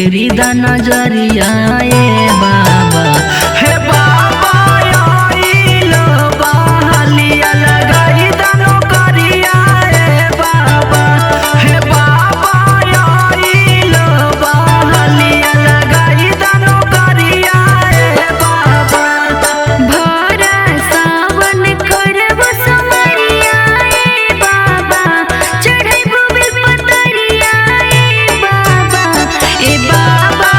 फेरी दा नजरिया ए बाबा। हे बाबा आइलो बहलिया लगाई दा नौकरिया ए बाबा। हे बाबा आइलो बहलिया लगाई दा नौकरिया ए बाबा। भरा सावन करब समरिया ए बाबा, चढ़ैबो बेलपतरिया ए बाबा। ए बाबा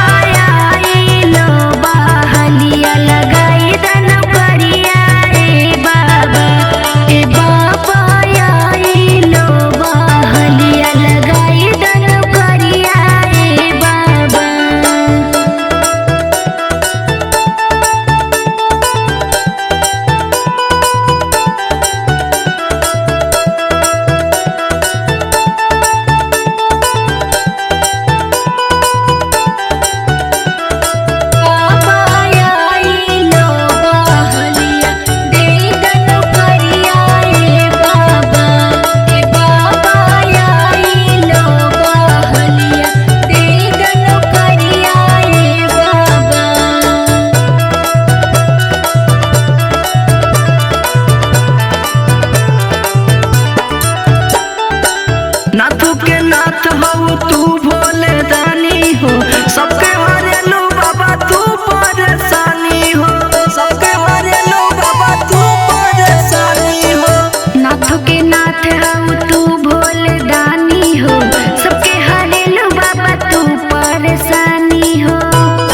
आइलो बहलिया लगाई दा नौकरिया ए बाबा। ए बाबा आइलो बहलिया लगाई दा नौकरिया ए बाबा। बाबा आइलो बहलिया दे दा नौकरिया ए बाबा। ए बाबा आइलो बहलिया दे दा नौकरिया ए बाबा। नाथू के नाथ हो तू भोले दानी हो, सबके हरेलू बाबा तू परेशानी हो। सबके हरेलू बाबा तू परेशानी हो। नाथ के नाथ हऊ तू भोले दानी हो, सबके हरेलू बाबा तू परेशानी हो,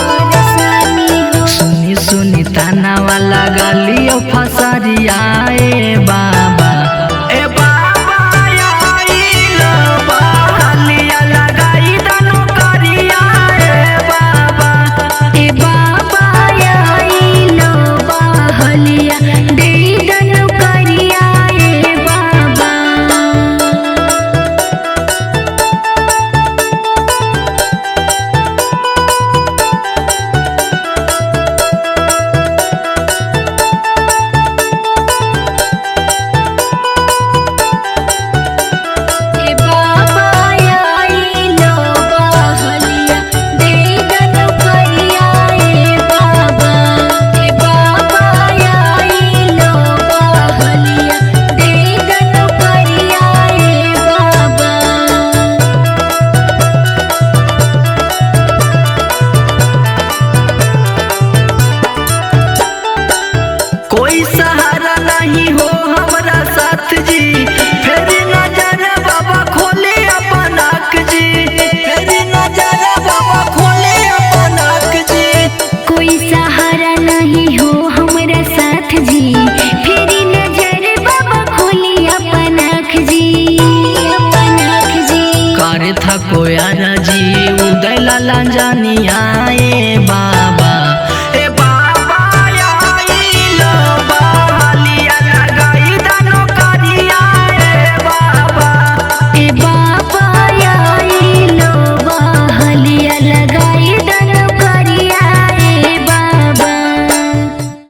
परेशानी हो। सुनी सुनी ताना वाला गलियो फसरिया ए बाबा। ए बाबा आइलो बहलिया लगाई दा नौकरिया ए बाबा। ए बाबा आइलो बहलिया दे दा नौकरिया ए बाबा। ए बाबा आइलो बहलिया दे दा नौकरिया ए बाबा। ए बाबा आइलो बहलिया दे दा नौकरिया ए बाबा। कोई सहारा नहीं हो हमारा साथ जी, फेरी नजर बाबा खोले अपन आँख जी। फेरी नजर बाबा खोले अपन आँख जी। कोई सहारा नहीं हो हमरा साथ जी, फेरी नजर बाबा खोली अपन आँख जी, अपन आँख जी। करे था कोयारा जी उदय लाला जानिया ए बाबा।